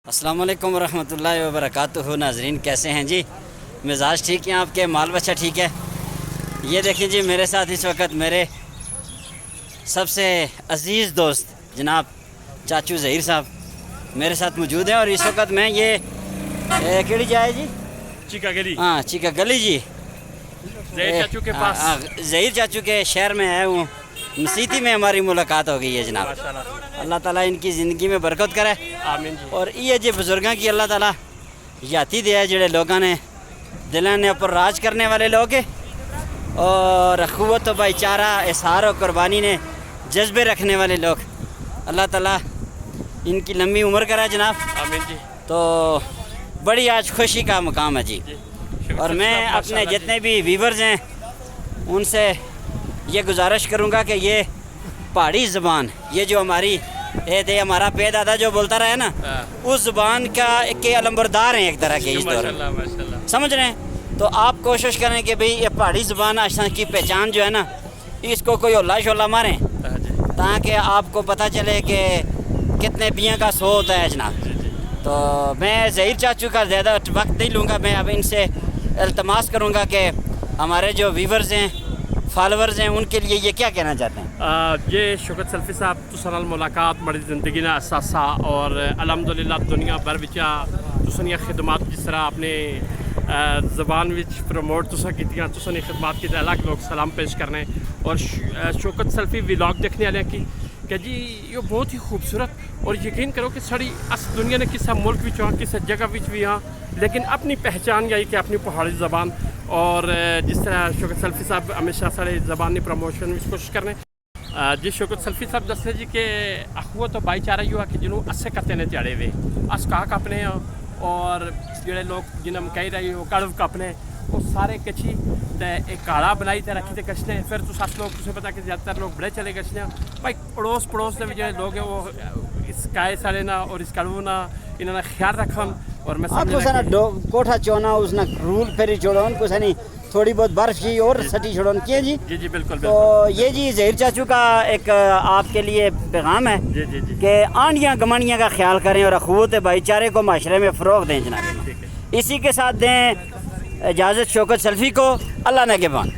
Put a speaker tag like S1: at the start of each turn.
S1: السلام علیکم ورحمۃ اللہ وبرکاتہ۔ ناظرین کیسے ہیں جی؟ مزاج ٹھیک ہیں آپ کے؟ مال بچہ ٹھیک ہے؟ یہ دیکھیں جی، میرے ساتھ اس وقت میرے سب سے عزیز دوست جناب چاچو ظہیر صاحب میرے ساتھ موجود ہیں، اور اس وقت میں یہ کیڑی جائے جی؟
S2: چیکا گلی۔
S1: ہاں، چیکا گلی جی،
S2: ظہیر چاچو کے پاس۔
S1: ظہیر چاچو کے شہر میں ہے ہوں، مسیتی میں ہماری ملاقات ہو گئی ہے جناب۔ اللہ تعالیٰ ان کی زندگی میں برکت کرے،
S2: آمین جی۔
S1: اور یہ جی بزرگاں کی اللہ تعالیٰ یاتی دیا جڑے لوگوں نے دلوں نے اوپر راج کرنے والے لوگ ہیں، اور اخوت و بھائی چارہ، اظہار و قربانی نے جذبے رکھنے والے لوگ، اللہ تعالیٰ ان کی لمبی عمر کرے جناب۔
S2: آمین جی۔
S1: تو بڑی آج خوشی کا مقام ہے جی، اور میں اپنے جتنے بھی ویورز ہیں ان سے یہ گزارش کروں گا کہ یہ پہاڑی زبان، یہ جو ہماری ہمارا پے دادا جو بولتا رہا ہے نا، اس زبان کا کے علمبردار ہیں ایک طرح کے اس دور میں، سمجھ رہے ہیں؟ تو آپ کوشش کریں کہ بھئی یہ پہاڑی زبان آسان کی پہچان جو ہے نا، اس کو کوئی اللہ شولہ ماریں تاکہ آپ کو پتہ چلے کہ کتنے بیاں کا سو ہوتا ہے جناب۔ تو میں ظہیر چاچو کا زیادہ وقت نہیں لوں گا، میں اب ان سے التماس کروں گا کہ ہمارے جو ویورز ہیں، فالورز ہیں، ان کے لیے یہ کیا کہنا چاہتے ہیں؟
S2: یہ شوکت سلفی صاحب تسنال ملاقات بڑی زندگی نے اساسا، اور الحمدللہ دنیا بھر وچ تسنیاں خدمات جس طرح اپنے زبان وچ پروموٹ تساں کیتیاں، تسنی خدمات کی الگ لوگ سلام پیش کرنے، اور شوکت سلفی ولاگ دیکھنے والے کی کہ جی یہ بہت ہی خوبصورت، اور یقین کرو کہ ساری اس دنیا نے کسا ملک وچ ہاں، کسا جگہ وچ بھی ہاں، لیکن اپنی پہچان یہی کہ اپنی پہاڑی زبان، اور جس طرح شوکت سلفی صاحب ہمیشہ سارے زبانی پروموشن وچ کوشش کرنے۔ جی شوکت سلفی صاحب دستے جی کہ اخوت و بھائی چارہ یہ ہوا کہ جنہوں اسے کتے نے چڑھے ہوئے اس کاک اپنے، اور جڑے لوگ جنہوں کہہ رہے ہو کڑو کپنے، وہ سارے کچھی ایک کاڑا بنائی تے رکھی تے کچھنے، پھر تو سات لوگ تجھے پتا کہ زیادہ تر لوگ بڑے چلے گچھنے بھائی پڑوس دے جو لوگ ہیں وہ اس کائے سارے نا اور اس کڑو نا انہوں نے خیال رکھن، اور میں
S1: کوٹھا چونا اس نے رول پھری چھوڑون کو سنی تھوڑی بہت برف کی اور سٹی چھوڑون کیے جی۔
S2: جی جی بالکل۔
S1: تو یہ جی ظہیر چاچو کا ایک آپ کے لیے پیغام ہے کہ آنڈیاں گمانیاں کا خیال کریں اور اخوت بھائی چارے کو معاشرے میں فروغ دیں جناب۔ اسی کے ساتھ دیں اجازت شوکت سلفی کو، اللہ نگہبان۔